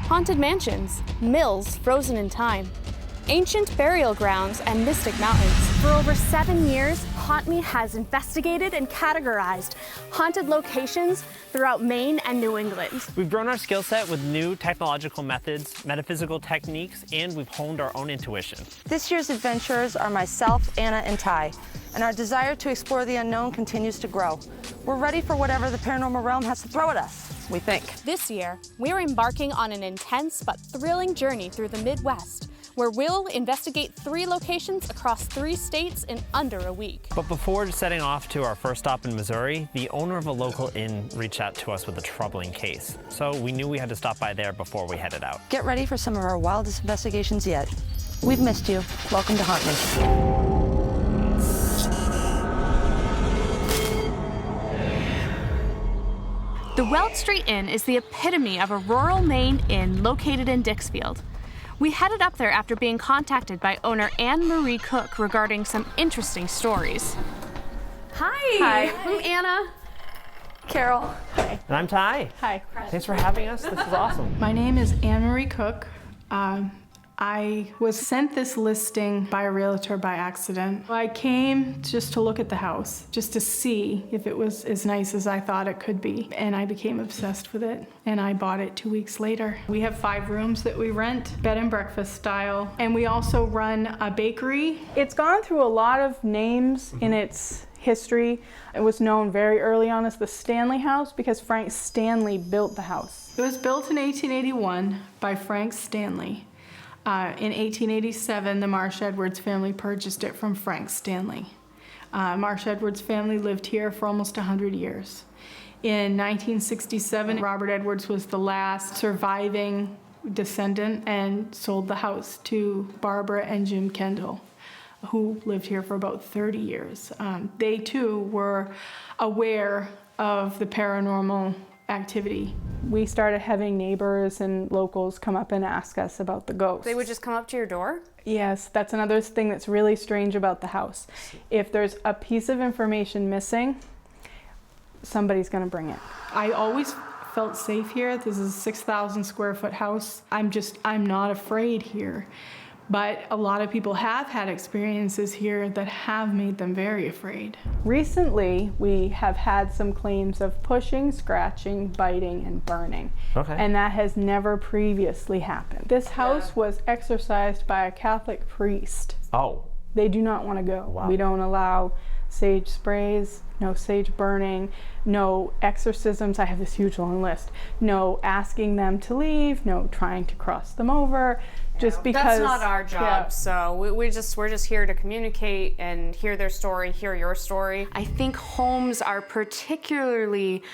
haunted mansions, mills frozen in time, ancient burial grounds, and mystic mountains. For over 7 years, HauntMe has investigated and categorized haunted locations throughout Maine and New England. We've grown our skill set with new technological methods, metaphysical techniques, and we've honed our own intuition. This year's adventurers are myself, Anna, and Ty, and our desire to explore the unknown continues to grow. We're ready for whatever the paranormal realm has to throw at us, we think. This year, we're embarking on an intense but thrilling journey through the Midwest, where we'll investigate 3 locations across 3 states in under a week. But before setting off to our first stop in Missouri, the owner of a local inn reached out to us with a troubling case. So we knew we had to stop by there before we headed out. Get ready for some of our wildest investigations yet. We've missed you. Welcome to HauntMe. The Weld St Inn is the epitome of a rural Maine inn located in Dixfield. We headed up there after being contacted by owner Anne Marie Cook regarding some interesting stories. Hi. I'm Anna. Carol. And I'm Ty. Hi. Thanks for having us. This is awesome. My name is Anne Marie Cook. I was sent this listing by a realtor by accident. I came just to look at the house, just to see if it was as nice as I thought it could be. And I became obsessed with it, and I bought it 2 weeks later. We have 5 rooms that we rent, bed and breakfast style, and we also run a bakery. It's gone through a lot of names in its history. It was known very early on as the Stanley House because Frank Stanley built the house. It was built in 1881 by Frank Stanley. In 1887, the Marsh Edwards family purchased it from Frank Stanley. Marsh Edwards family lived here for almost 100 years. In 1967, Robert Edwards was the last surviving descendant and sold the house to Barbara and Jim Kendall, who lived here for about 30 years. They too were aware of the paranormal activity. We started having neighbors and locals come up and ask us about the ghosts. They would just come up to your door? Yes, that's another thing that's really strange about the house. If there's a piece of information missing, somebody's gonna bring it. I always felt safe here. This is a 6,000 square foot house. I'm not afraid here. But a lot of people have had experiences here that have made them very afraid. Recently, we have had some claims of pushing, scratching, biting, and burning. Okay. And that has never previously happened. This house was exorcised by a Catholic priest. Oh. They do not want to go. Wow. We don't allow sage sprays, no sage burning, no exorcisms. I have this huge long list. No asking them to leave, no trying to cross them over. Just because that's not our job. Yeah. So we're just here to communicate and hear their story, hear your story. I think homes are particularly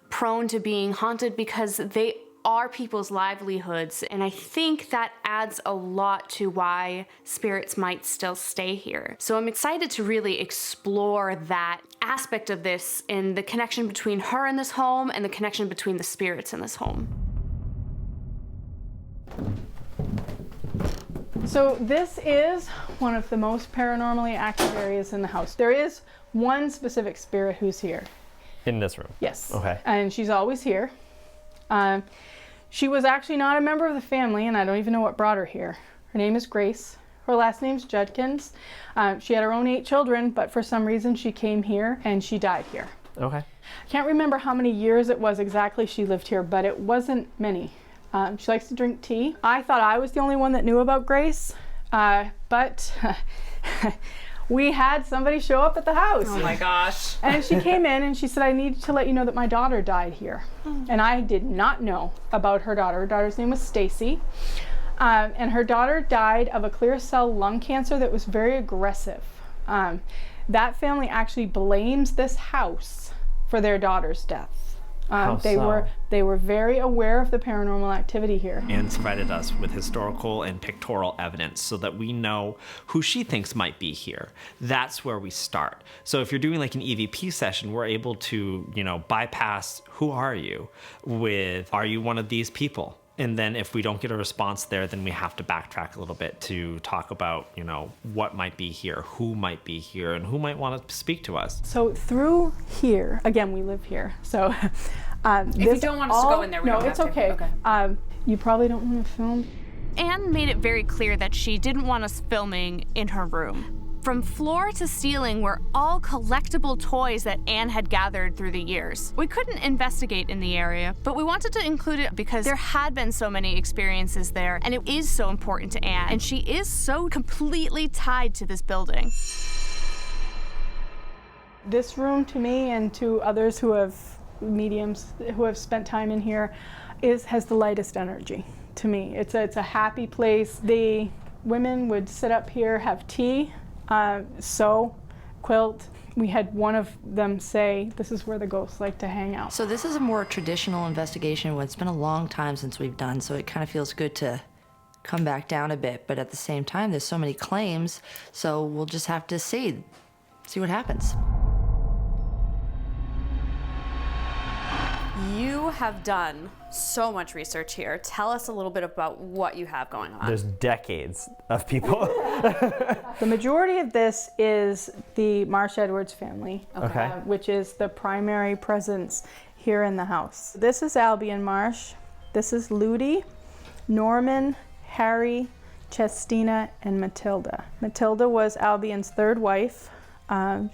prone to being haunted because they are people's livelihoods, and I think that adds a lot to why spirits might still stay here. So I'm excited to really explore that aspect of this and the connection between her and this home and the connection between the spirits in this home. So this is one of the most paranormally active areas in the house. There is one specific spirit who's here. In this room? Yes. Okay. And she's always here. She was actually not a member of the family, and I don't even know what brought her here. Her name is Grace. Her last name's Judkins. She had her own 8 children, but for some reason she came here and she died here. Okay. I can't remember how many years it was exactly she lived here, but it wasn't many. She likes to drink tea. I thought I was the only one that knew about Grace, but we had somebody show up at the house. Oh my gosh. And she came in and she said, I need to let you know that my daughter died here. And I did not know about her daughter. Her daughter's name was Stacy. And her daughter died of a clear cell lung cancer that was very aggressive. That family actually blames this house for their daughter's death. They were very aware of the paranormal activity here. And provided us with historical and pictorial evidence so that we know who she thinks might be here. That's where we start. So if you're doing like an EVP session, we're able to, bypass who are you with, are you one of these people? And then if we don't get a response there, then we have to backtrack a little bit to talk about, what might be here, who might be here, and who might want to speak to us. So through here, again, we live here. So If you don't want us to go in there, we no, don't have it's to. okay. Okay. You probably don't want to film. Anne made it very clear that she didn't want us filming in her room. From floor to ceiling were all collectible toys that Anne had gathered through the years. We couldn't investigate in the area, but we wanted to include it because there had been so many experiences there, and it is so important to Anne, and she is so completely tied to this building. This room, to me and to others who have mediums who have spent time in here, has the lightest energy. To me, it's a happy place. The women would sit up here, have tea, sew, quilt. We had one of them say, "This is where the ghosts like to hang out." So this is a more traditional investigation. It's been a long time since we've done, so it kind of feels good to come back down a bit. But at the same time, there's so many claims, so we'll just have to see what happens. You have done so much research here. Tell us a little bit about what you have going on. There's decades of people. The majority of this is the Marsh Edwards family, Okay. Which is the primary presence here in the house. This is Albion Marsh. This is Ludi, Norman, Harry, Chestina, and Matilda. Matilda was Albion's third wife.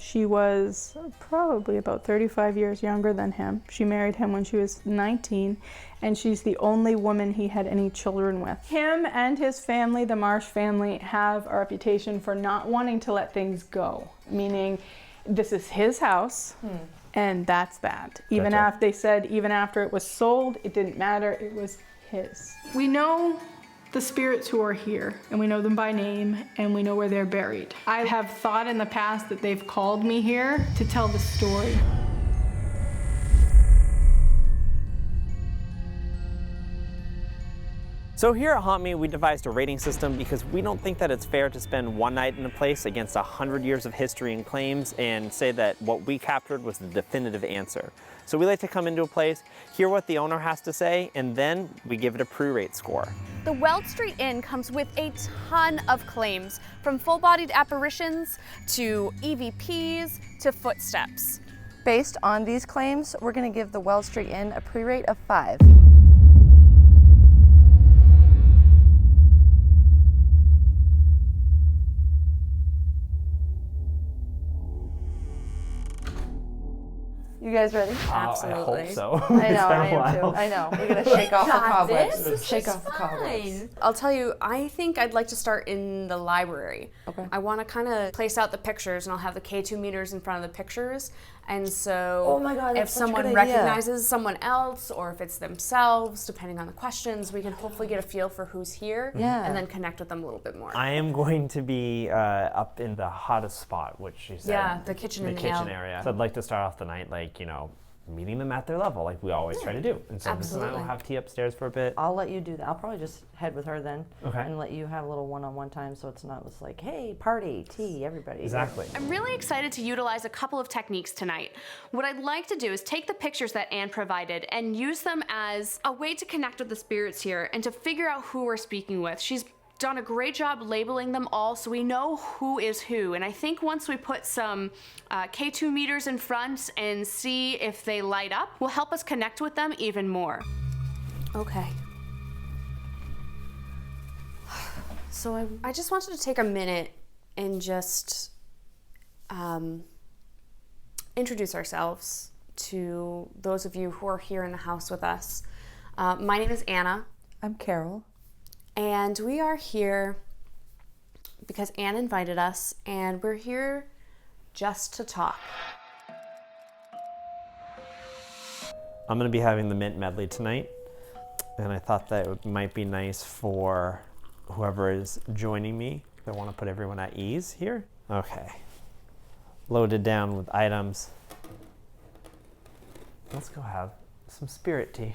She was probably about 35 years younger than him. She married him when she was 19, and she's the only woman he had any children with. Him and his family, the Marsh family, have a reputation for not wanting to let things go, meaning this is his house, and that's that. Even Gotcha. after they said, even after it was sold, it didn't matter, it was his. We know the spirits who are here, and we know them by name, and we know where they're buried. I have thought in the past that they've called me here to tell the story. So here at Haunt Me, we devised a rating system because we don't think that it's fair to spend one night in a place against 100 years of history and claims and say that what we captured was the definitive answer. So we like to come into a place, hear what the owner has to say, and then we give it a pre-rate score. The Weld St Inn comes with a ton of claims, from full-bodied apparitions to EVPs to footsteps. Based on these claims, we're going to give the Weld St Inn a pre-rate of 5. You guys ready? Absolutely. I hope so. I It's know, been I a am while. too. I know. We're gonna shake off the cobwebs. Shake off the cobwebs. I'll tell you, I think I'd like to start in the library. Okay. I want to kind of place out the pictures, and I'll have the K2 meters in front of the pictures. And so Oh my God, if that's such a someone good idea. recognizes someone else, or if it's themselves, depending on the questions, we can hopefully get a feel for who's here Yeah. and then connect with them a little bit more. I am going to be up in the hottest spot, which she said. Yeah, the kitchen and the kitchen ale. area. So I'd like to start off the night, meeting them at their level, like we always try to do. And so this and I will Absolutely. have tea upstairs for a bit. I'll let you do that. I'll probably just head with her then. Okay. And let you have a little one-on-one time so it's not just like, hey, party, tea, everybody. Exactly. I'm really excited to utilize a couple of techniques tonight. What I'd like to do is take the pictures that Anne provided and use them as a way to connect with the spirits here and to figure out who we're speaking with. She's done a great job labeling them all so we know who is who, and I think once we put some K2 meters in front and see if they light up will help us connect with them even more. Okay. So I just wanted to take a minute and just introduce ourselves to those of you who are here in the house with us. My name is Anna, I'm Carol. and we are here because Anne invited us, and we're here just to talk. I'm going to be having the mint medley tonight, and I thought that it might be nice for whoever is joining me. I want to put everyone at ease here. Okay. Loaded down with items. Let's go have some spirit tea.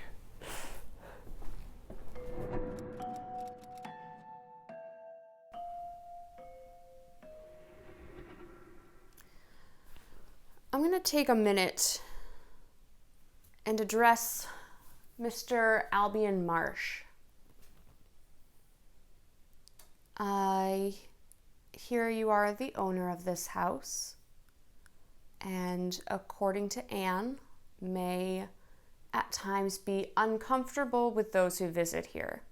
I'm going to take a minute and address Mr. Albion Marsh. I hear you are the owner of this house, and according to Anne, may at times be uncomfortable with those who visit here.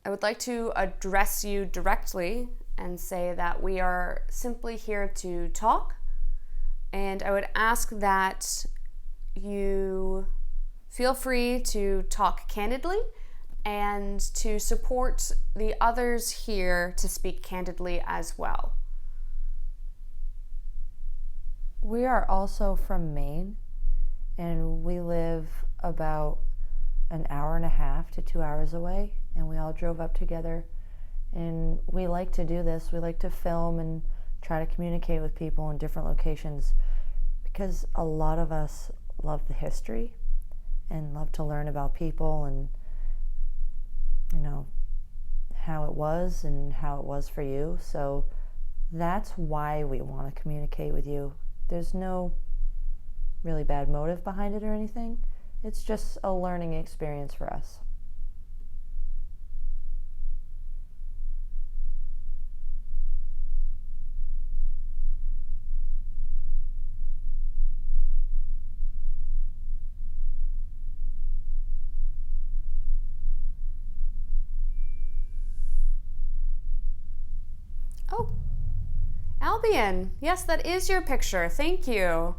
I would like to address you directly and say that we are simply here to talk, and I would ask that you feel free to talk candidly and to support the others here to speak candidly as well. We are also from Maine, and we live about an hour and a half to 2 hours away, and we all drove up together. And we like to do this. We like to film and try to communicate with people in different locations because a lot of us love the history and love to learn about people and, you know, how it was and how it was for you. So that's why we want to communicate with you. There's no really bad motive behind it or anything. It's just a learning experience for us. Oh, Albion. Yes, that is your picture. Thank you.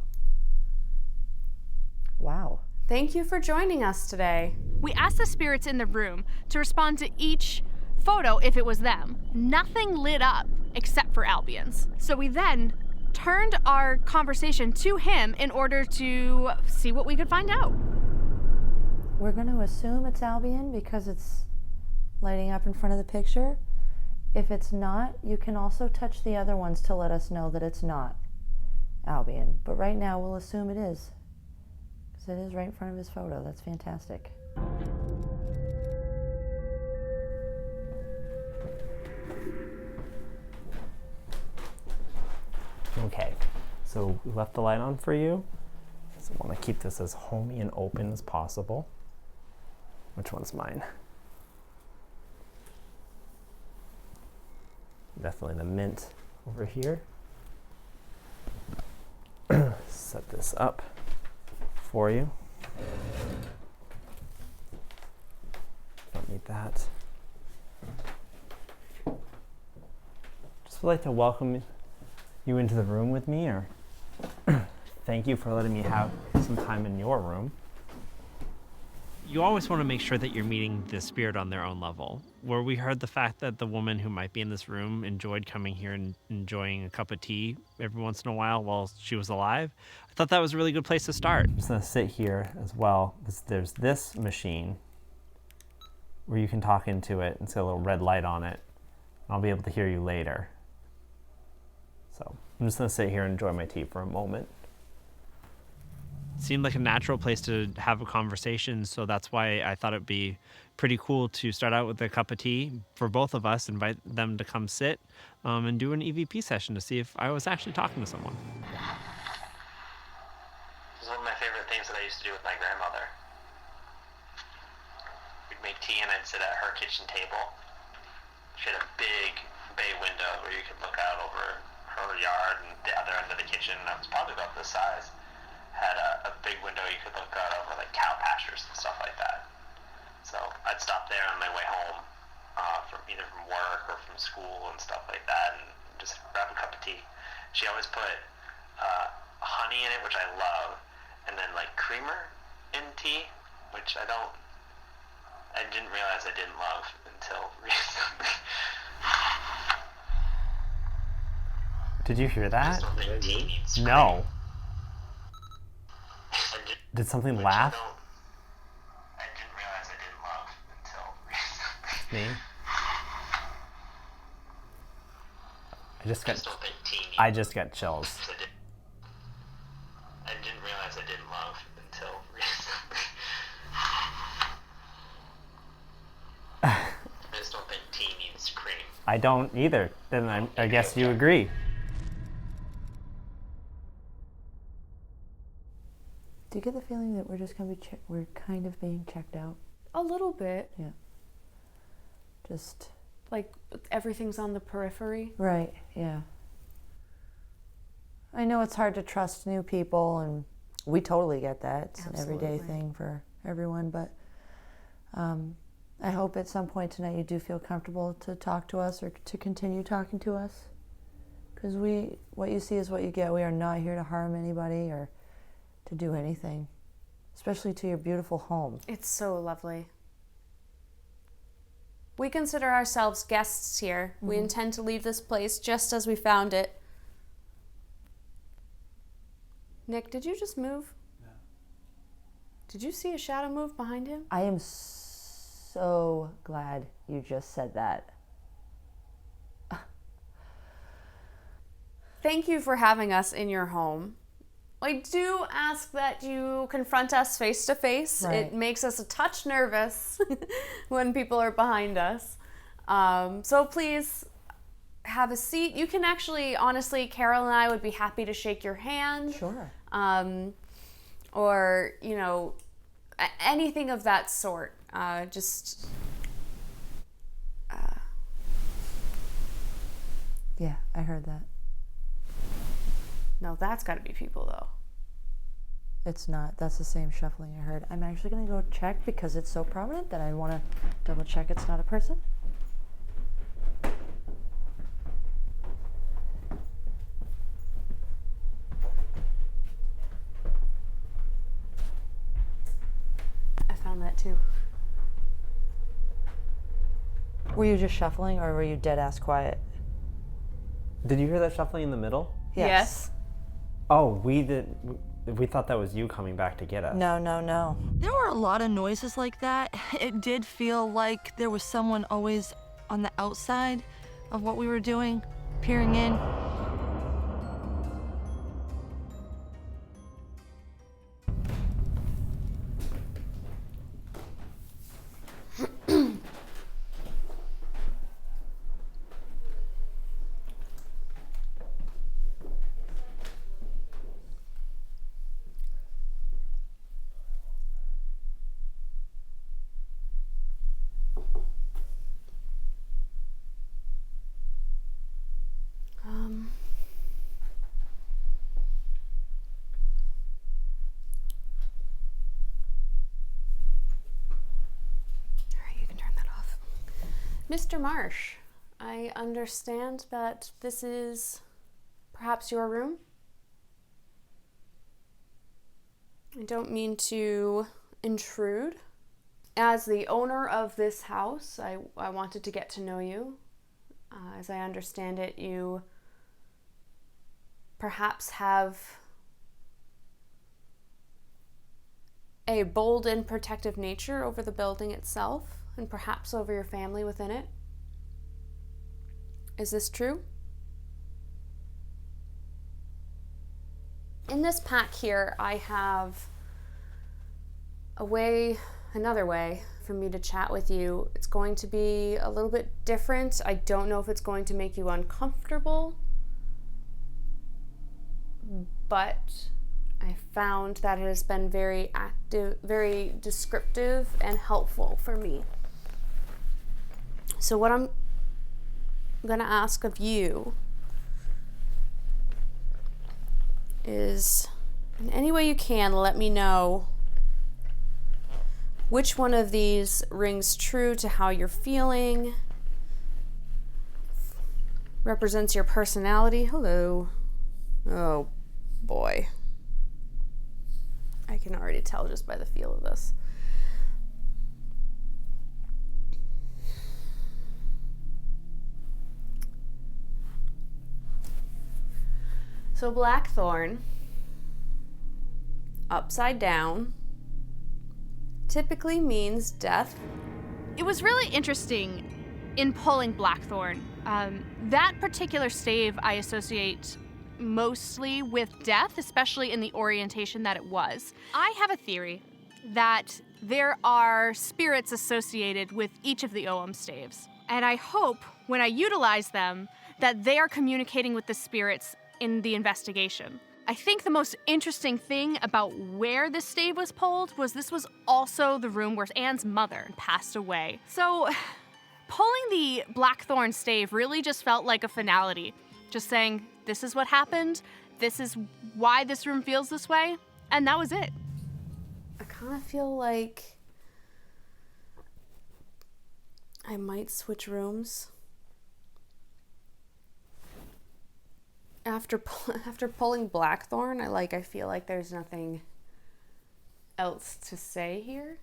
Wow. Thank you for joining us today. We asked the spirits in the room to respond to each photo if it was them. Nothing lit up except for Albion's. So we then turned our conversation to him in order to see what we could find out. We're going to assume it's Albion because it's lighting up in front of the picture. If it's not, you can also touch the other ones to let us know that it's not Albion. But right now we'll assume it is, because it is right in front of his photo. That's fantastic. Okay, so we left the light on for you. So I want to keep this as homey and open as possible. Which one's mine? Definitely the mint over here. Set this up for you. Don't need that. Just would like to welcome you into the room with me, or thank you for letting me have some time in your room. You always want to make sure that you're meeting the spirit on their own level. Where we heard the fact that the woman who might be in this room enjoyed coming here and enjoying a cup of tea every once in a while she was alive, I thought that was a really good place to start. I'm just gonna sit here as well. There's this machine where you can talk into it and see a little red light on it. I'll be able to hear you later. So I'm just gonna sit here and enjoy my tea for a moment. Seemed like a natural place to have a conversation, so that's why I thought it'd be pretty cool to start out with a cup of tea for both of us, invite them to come sit and do an EVP session to see if I was actually talking to someone. This is one of my favorite things that I used to do with my grandmother. We'd make tea and I'd sit at her kitchen table. She had a big bay window where you could look out over her yard and the other end of the kitchen. That was probably about this size. Had a big window you could look out over like cow pastures and stuff like that. So I'd stop there on my way home from either from work or from school and stuff like that and just grab a cup of tea. She always put honey in it, which I love, and then like creamer in tea, which I didn't realize I didn't love until recently. Did you hear that? No. Did something laugh? I didn't realize I didn't love until recently. Me? I just got chills. I didn't realize I didn't love until recently. I just don't think tea needs cream. I don't either. Then I guess you agree. Do you get the feeling that we're just going to be, we're kind of being checked out? A little bit. Yeah. Just. Like everything's on the periphery. Right, yeah. I know it's hard to trust new people and We totally get that. It's Absolutely. an everyday thing for everyone, but I hope at some point tonight you do feel comfortable to talk to us or to continue talking to us. Because what you see is what you get. We are not here to harm anybody or to do anything, especially to your beautiful home. It's so lovely. We consider ourselves guests here. We intend to leave this place just as we found it. Nick, did you just move? No. Did you see a shadow move behind him? I am so glad you just said that. Thank you for having us in your home. I do ask that you confront us face to face. Right. It makes us a touch nervous when people are behind us. So please have a seat. You can actually, honestly, Carol and I would be happy to shake your hand. Sure. Or, you know, anything of that sort. Yeah, I heard that. No, that's got to be people, though. It's not. That's the same shuffling I heard. I'm actually going to go check because it's so prominent that I want to double check it's not a person. I found that too. Were you just shuffling or were you dead ass quiet? Did you hear that shuffling in the middle? Yes. Oh, we thought that was you coming back to get us. No. There were a lot of noises like that. It did feel like there was someone always on the outside of what we were doing, peering in. Mr. Marsh, I understand that this is perhaps your room? I don't mean to intrude. As the owner of this house, I wanted to get to know you. As I understand it, you perhaps have a bold and protective nature over the building itself, and perhaps over your family within it. Is this true? In this pack here, I have another way for me to chat with you. It's going to be a little bit different. I don't know if it's going to make you uncomfortable, but I found that it has been very active, very descriptive, and helpful for me. So what I'm going to ask of you is, in any way you can, let me know which one of these rings true to how you're feeling, represents your personality. Hello. Oh, boy. I can already tell just by the feel of this. So blackthorn, upside down, typically means death. It was really interesting in pulling blackthorn. That particular stave I associate mostly with death, especially in the orientation that it was. I have a theory that there are spirits associated with each of the OM staves. And I hope when I utilize them that they are communicating with the spirits in the investigation. I think the most interesting thing about where this stave was pulled was this was also the room where Anne's mother passed away. So pulling the blackthorn stave really just felt like a finality. Just saying, this is what happened, this is why this room feels this way, And that was it. I kind of feel like I might switch rooms. After pulling Blackthorn, I feel like there's nothing else to say here.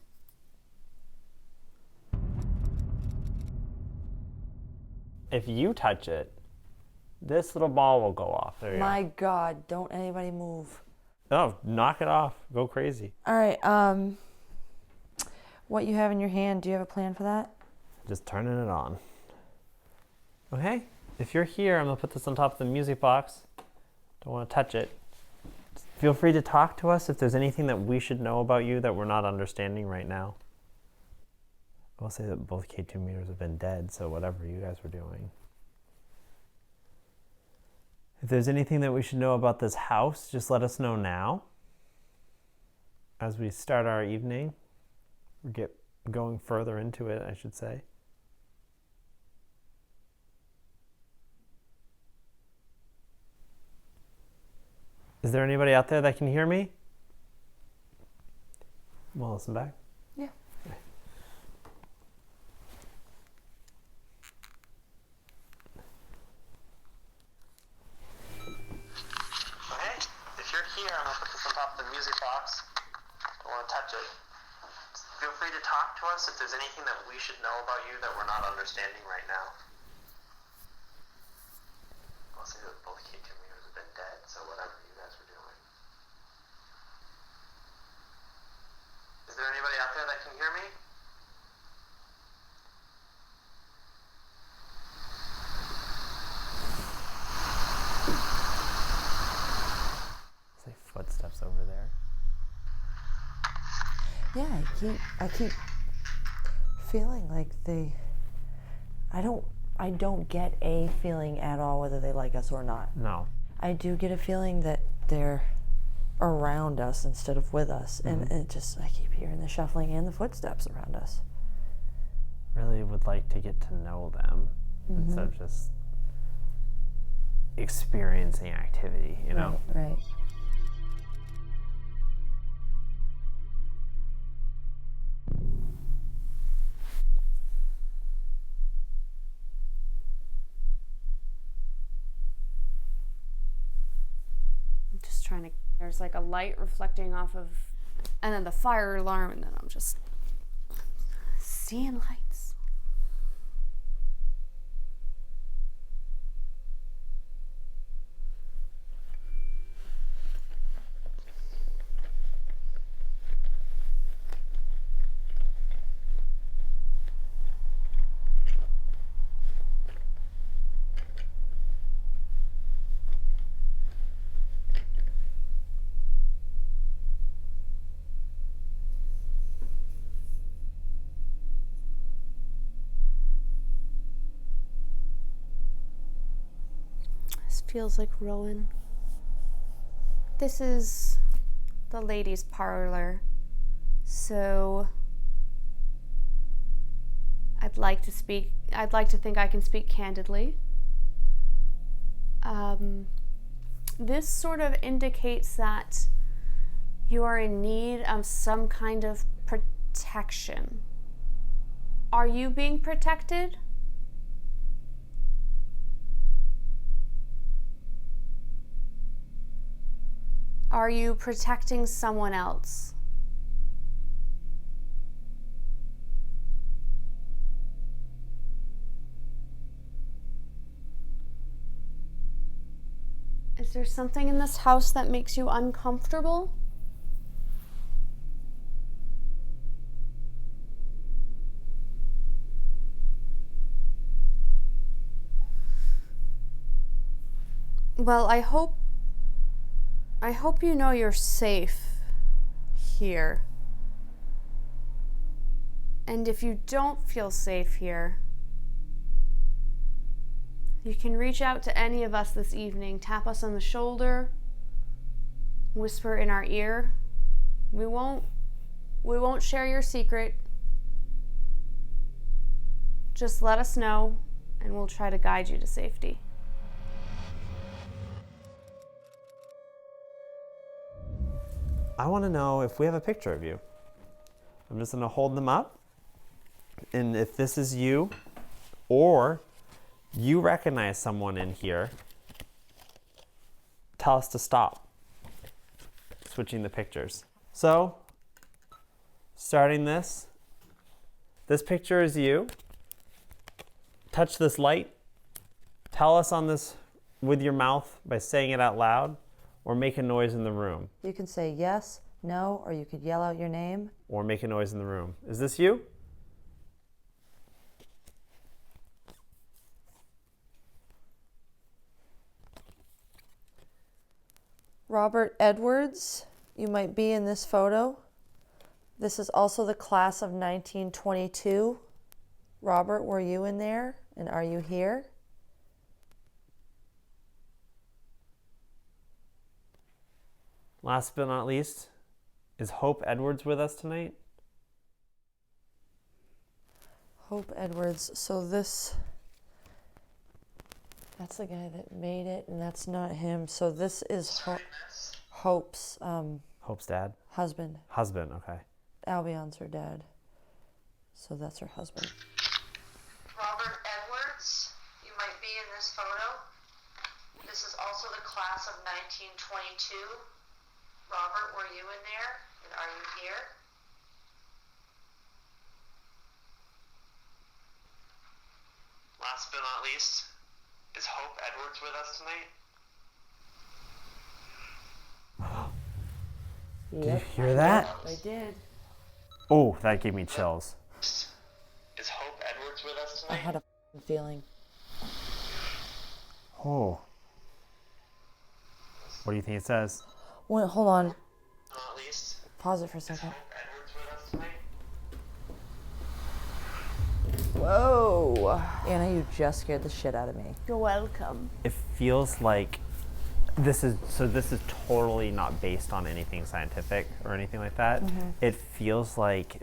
If you touch it, this little ball will go off. There you My God, don't anybody move. go. Oh, knock it off. Go crazy. All right, what you have in your hand, do you have a plan for that? Just turning it on. Okay, if you're here, I'm gonna put this on top of the music box. Don't want to touch it. Just feel free to talk to us if there's anything that we should know about you that we're not understanding right now. I will say that both K2 meters have been dead, so whatever you guys were doing. If there's anything that we should know about this house, just let us know now. As we start our evening, or get going further into it, I should say. Is there anybody out there that can hear me? Well, listen back. Yeah. Okay. Okay, if you're here, I'm gonna put this on top of the music box. Don't want to touch it. Just feel free to talk to us if there's anything that we should know about you that we're not understanding right now. I'll say that both K2 meters have been dead, so whatever you guys were doing. Is there anybody out there that can hear me? Say footsteps over there. Yeah, I keep feeling like I don't get a feeling at all whether they like us or not. No. I do get a feeling that they're around us instead of with us, and it just, I keep hearing the shuffling and the footsteps around us. Really would like to get to know them instead of just experiencing activity, you know? Right. I'm just trying to, there's like a light reflecting off of, and then the fire alarm, and then I'm just seeing lights. This feels like Rowan. This is the ladies' parlor, so I'd like to think I can speak candidly. This sort of indicates that you are in need of some kind of protection. Are you being protected? Are you protecting someone else? Is there something in this house that makes you uncomfortable? Well, I hope you know you're safe here. And if you don't feel safe here, you can reach out to any of us this evening, tap us on the shoulder, whisper in our ear. We won't share your secret. Just let us know and we'll try to guide you to safety. I want to know if we have a picture of you. I'm just going to hold them up. And if this is you, or you recognize someone in here, tell us to stop switching the pictures. So, starting this picture is you. Touch this light. Tell us on this with your mouth by saying it out loud, or make a noise in the room. You can say yes, no, or you could yell out your name. Or make a noise in the room. Is this you? Robert Edwards, you might be in this photo. This is also the class of 1922. Robert, were you in there? And are you here? Last but not least, is Hope Edwards with us tonight? Hope Edwards. So that's the guy that made it, and that's not him. So this is Hope's Hope's dad? husband. Husband, okay. Albion's her dad. So that's her husband. Robert Edwards, you might be in this photo. This is also the class of 1922. Robert, were you in there? And are you here? Last but not least, is Hope Edwards with us tonight? Did you hear that? I did. Oh, that gave me chills. Is Hope Edwards with us I tonight? had a feeling. Oh. What do you think it says? Wait, hold on. Not least, Pause it for a second. Hope Edwards with us tonight? Whoa. Anna, you just scared the shit out of me. You're welcome. It feels like this is totally not based on anything scientific or anything like that. It feels like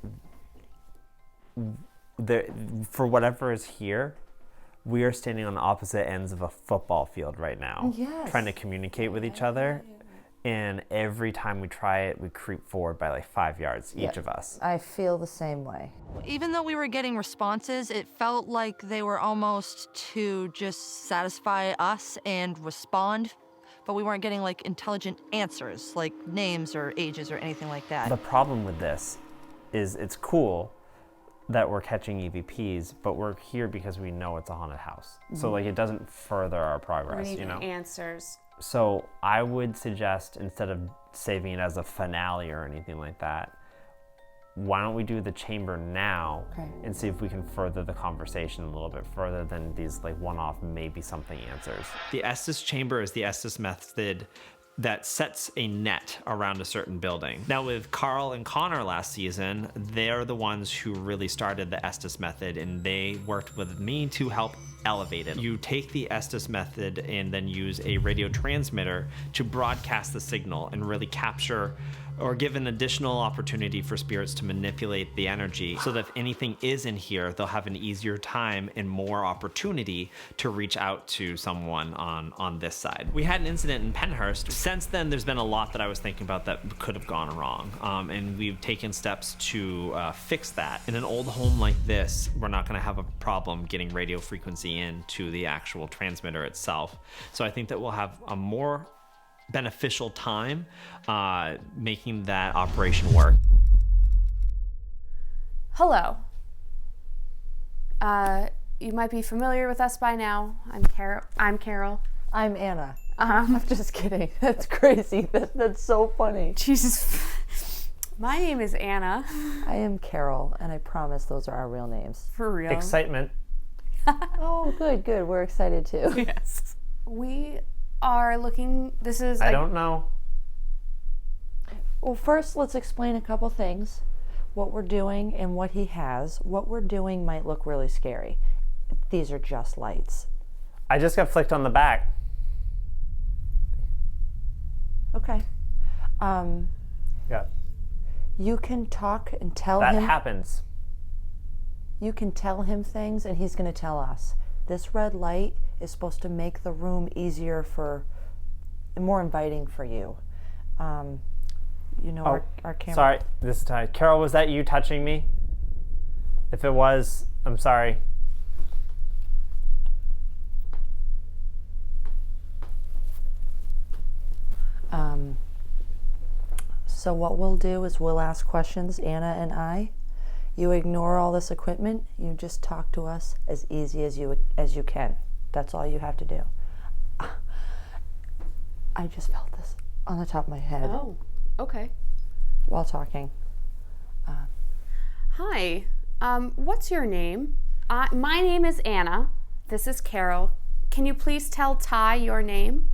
for whatever is here, we are standing on opposite ends of a football field right now, Yes. trying to communicate with each other. And every time we try it, we creep forward by like 5 yards, each of us. I feel the same way. Even though we were getting responses, it felt like they were almost to just satisfy us and respond, but we weren't getting like intelligent answers, like names or ages or anything like that. The problem with this is it's cool that we're catching EVPs, but we're here because we know it's a haunted house. So like it doesn't further our We progress, need you know? answers. So I would suggest, instead of saving it as a finale or anything like that, why don't we do the chamber now and see if we can further the conversation a little bit further than these like one-off maybe something answers. The Estes chamber is the Estes method that sets a net around a certain building. Now with Carl and Connor last season, they're the ones who really started the Estes method, and they worked with me to help elevate it. You take the Estes method and then use a radio transmitter to broadcast the signal and really capture or give an additional opportunity for spirits to manipulate the energy, so that if anything is in here, they'll have an easier time and more opportunity to reach out to someone on this side. We had an incident in Penhurst. Since then, there's been a lot that I was thinking about that could have gone wrong, and we've taken steps to fix that. In an old home like this, we're not gonna have a problem getting radio frequency into the actual transmitter itself. So I think that we'll have a more beneficial time making that operation work. Hello. You might be familiar with us by now. I'm Carol. I'm Anna. I'm just kidding. That's crazy. That's so funny. Jesus. My name is Anna. I am Carol, and I promise those are our real names. For real. Excitement. Oh, good. We're excited too. Yes. We are looking, this is... I don't know. Well, first, let's explain a couple things. What we're doing and what he has. What we're doing might look really scary. These are just lights. I just got flicked on the back. Okay. Yeah. You can talk and tell That him. happens. You can tell him things, and he's going to tell us. This red light is supposed to make the room easier more inviting for you. you know, our camera. Sorry, this is Ty. Carol, was that you touching me? If it was, I'm sorry. So what we'll do is we'll ask questions, Anna and I. You ignore all this equipment. You just talk to us as easy as you can. That's all you have to do. I just felt this on the top of my head. Oh, okay. While talking. Hi, what's your name? My name is Anna. This is Carol. Can you please tell Ty your name?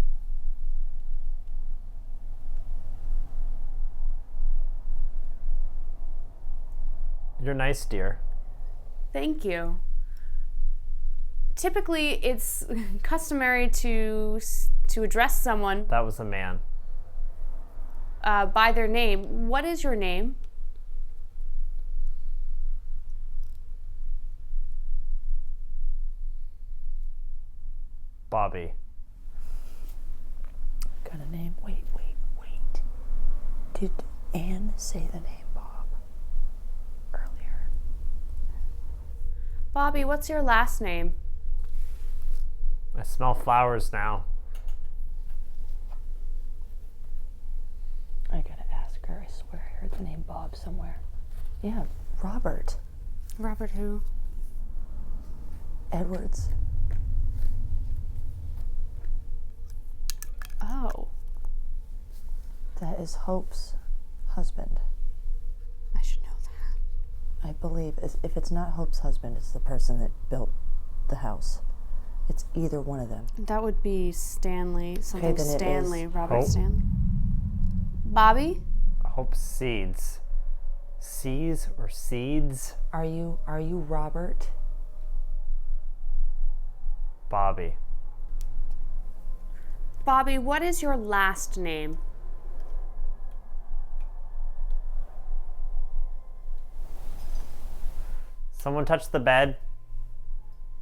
You're nice, dear. Thank you. Typically, it's customary to address someone That was a man. by their name. What is your name? Bobby. Got a name? Wait. Did Anne say the name Bob earlier? Bobby, what's your last name? I smell flowers now. I gotta ask her. I swear I heard the name Bob somewhere. Yeah, Robert Robert who? Edwards. Oh, That is Hope's husband. I should know that. I believe if it's not Hope's husband, it's the person that built the house. It's either one of them. That would be Stanley. Something then it Stanley. is Robert Hope. Stanley. Bobby? Hope seeds. Seeds or seeds? Are you Robert? Bobby. Bobby, what is your last name? Someone touch the bed.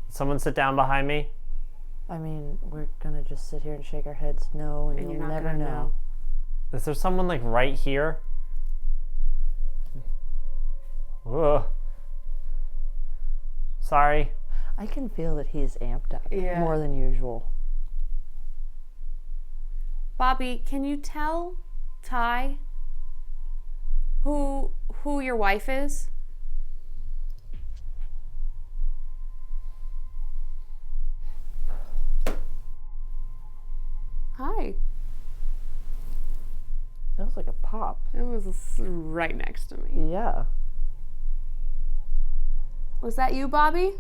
Someone sit down behind me. I mean, we're gonna just sit here and shake our heads no, and And you'll you're not never gonna know. Is there someone like right here? Ugh. Sorry. I can feel that he's amped up Yeah. more than usual. Bobby, can you tell Ty who your wife is? Hi. That was like a pop. It was right next to me. Yeah. Was that you, Bobby?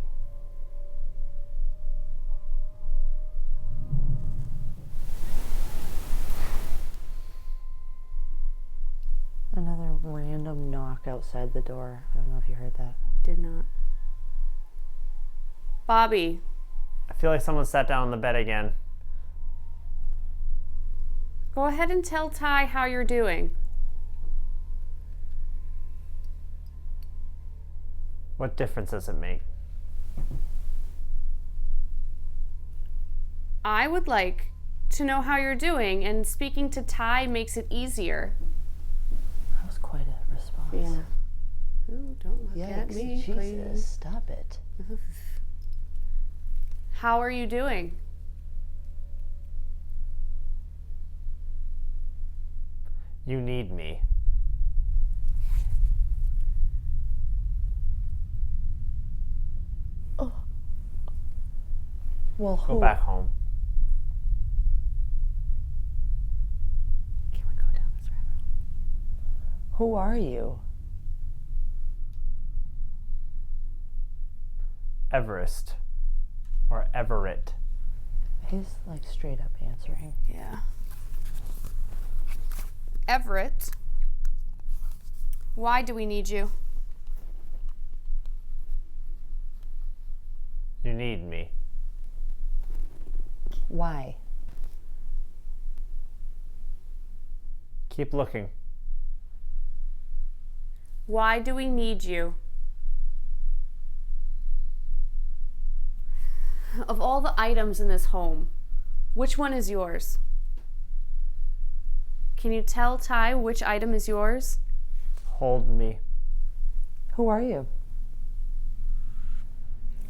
Another random knock outside the door. I don't know if you heard that. Did not. Bobby, I feel like someone sat down on the bed again. go ahead and tell Ty how you're doing. What difference does it make? I would like to know how you're doing, and speaking to Ty makes it easier. That was quite a response. Ooh, don't look at Yikes, me, Jesus, please. stop it. How are you doing? You need me. Well, Go who? back home. Can we go down this rabbit hole? Who are you? Everest. Or Everett. He's like straight up answering. Yeah. Everett, why do we need you? You need me. Why? Keep looking. Why do we need you? Of all the items in this home, which one is yours? Can you tell Ty which item is yours? Hold me. Who are you?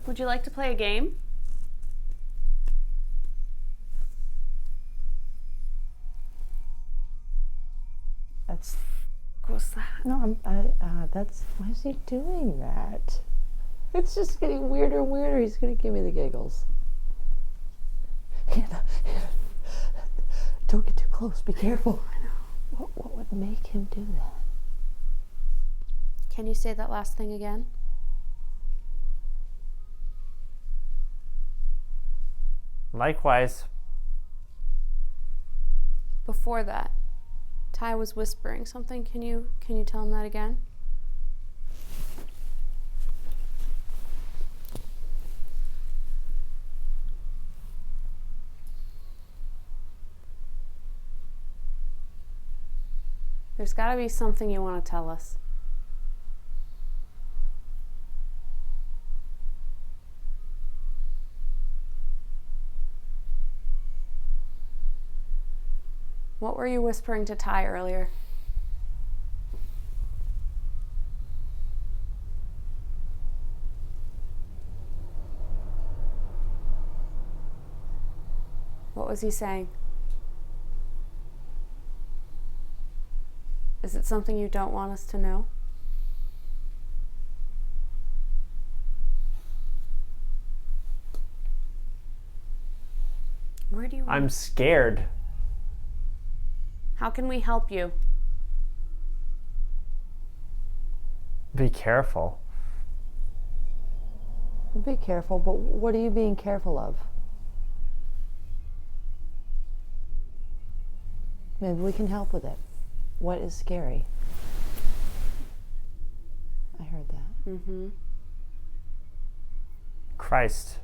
Would you like to play a game? That's What's that? no. That's why is he doing that? It's just getting weirder and weirder. He's gonna give me the giggles. Hannah, don't get too close. Be careful. I know. What would make him do that? Can you say that last thing again? Likewise. Before that, Ty was whispering something. Can you tell him that again? There's got to be something you want to tell us. What were you whispering to Ty earlier? What was he saying? Is it something you don't want us to know? Where do you want? I'm scared. How can we help you? Be careful. Be careful, but what are you being careful of? Maybe we can help with it. What is scary? I heard that. Mm-hmm. Christ.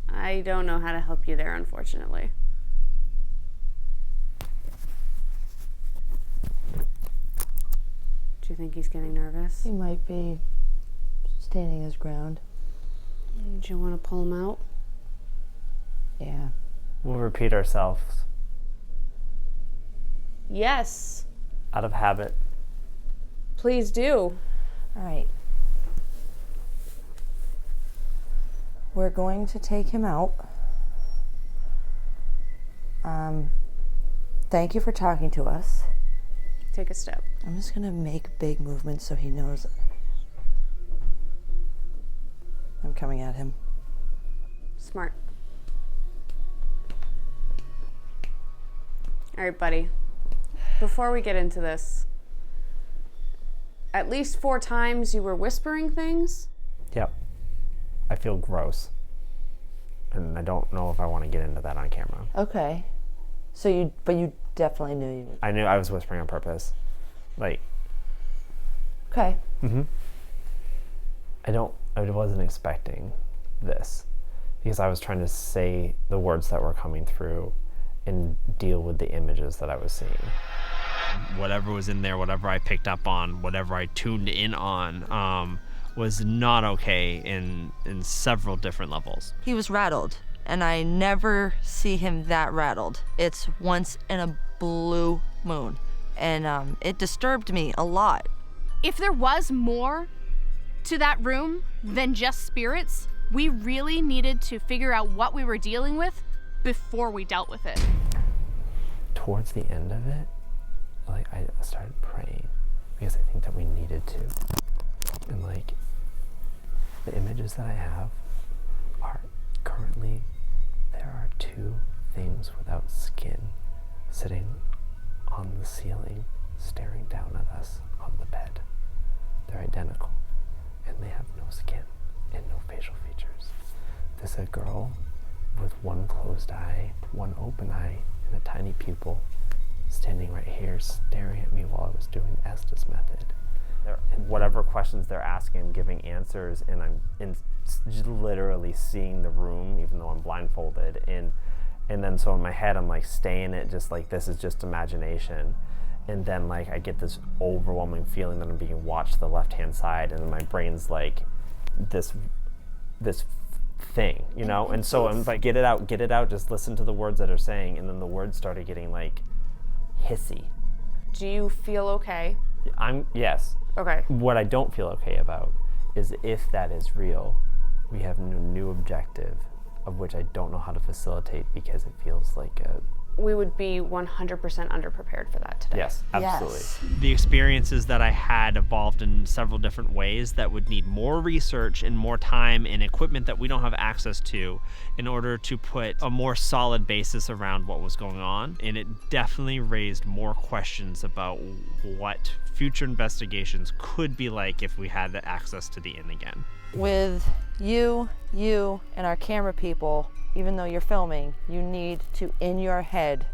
I don't know how to help you there, unfortunately. Do you think he's getting nervous? He might be standing his ground. Do you want to pull him out? Yeah. We'll repeat ourselves Yes, out of habit. please do. All right. We're going to take him out. Thank you for talking to us. Take a step. I'm just gonna make big movements so he knows I'm coming at him. Smart. All right, buddy. Before we get into this, at least 4 times you were whispering things. Yep. I feel gross. And I don't know if I want to get into that on camera. Okay. So you definitely knew you. I knew I was whispering on purpose. Like, Okay. I wasn't expecting this because I was trying to say the words that were coming through and deal with the images that I was seeing. Whatever was in there, whatever I picked up on, whatever I tuned in on, was not okay in several different levels. He was rattled, and I never see him that rattled. It's once in a blue moon, and it disturbed me a lot. If there was more to that room than just spirits, we really needed to figure out what we were dealing with before we dealt with it. Towards the end of it, like, I started praying because I think that we needed to. And like, the images that I have are currently, there are 2 things without skin sitting on the ceiling, staring down at us on the bed. They're identical, and they have no skin and no facial features. There's a girl with one closed eye, one open eye, and a tiny pupil standing right here staring at me while I was doing the Estes method. And whatever questions they're asking, I'm giving answers, and I'm just literally seeing the room even though I'm blindfolded. And then so in my head I'm like staying it just like this is just imagination. And then like I get this overwhelming feeling that I'm being watched to the left hand side, and then my brain's like this thing, you know? And so I'm like, get it out, just listen to the words that are saying. And then the words started getting like hissy. Do you feel okay? Yes. Okay. What I don't feel okay about is if that is real, we have a new objective of which I don't know how to facilitate because it feels like We would be 100% underprepared for that today. Yes, absolutely. Yes. The experiences that I had evolved in several different ways that would need more research and more time and equipment that we don't have access to in order to put a more solid basis around what was going on. And it definitely raised more questions about what future investigations could be like if we had access to the inn again. With you, and our camera people, even though you're filming, you need to, in your head,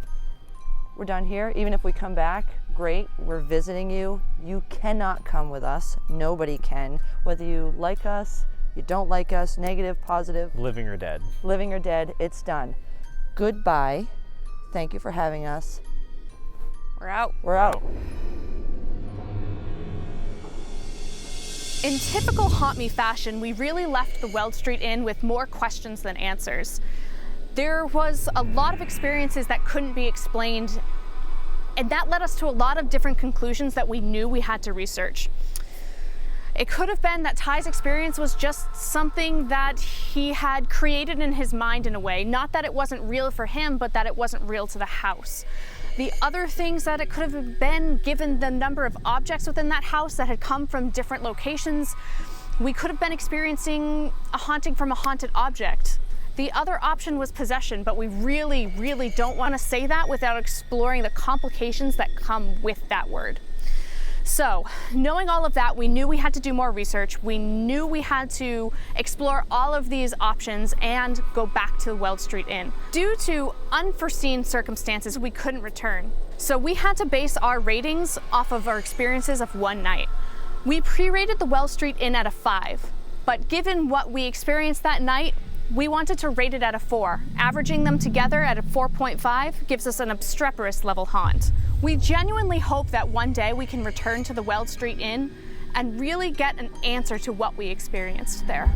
we're done here. Even if we come back, great, we're visiting you. You cannot come with us. Nobody can. Whether you like us, you don't like us, negative, positive, Living or dead. living or dead, it's done. Goodbye. Thank you for having us. We're out. We're out. In typical Haunt Me fashion, we really left the Weld St Inn with more questions than answers. There was a lot of experiences that couldn't be explained, and that led us to a lot of different conclusions that we knew we had to research. It could have been that Ty's experience was just something that he had created in his mind in a way, not that it wasn't real for him, but that it wasn't real to the house. The other things that it could have been, given the number of objects within that house that had come from different locations, we could have been experiencing a haunting from a haunted object. The other option was possession, but we really, really don't want to say that without exploring the complications that come with that word. So, knowing all of that, we knew we had to do more research. We knew we had to explore all of these options and go back to the Weld St Inn. Due to unforeseen circumstances, we couldn't return. So we had to base our ratings off of our experiences of one night. We pre-rated the Weld St Inn at a 5, but given what we experienced that night, we wanted to rate it at a 4. Averaging them together at a 4.5 gives us an obstreperous level haunt. We genuinely hope that one day we can return to the Weld St Inn and really get an answer to what we experienced there.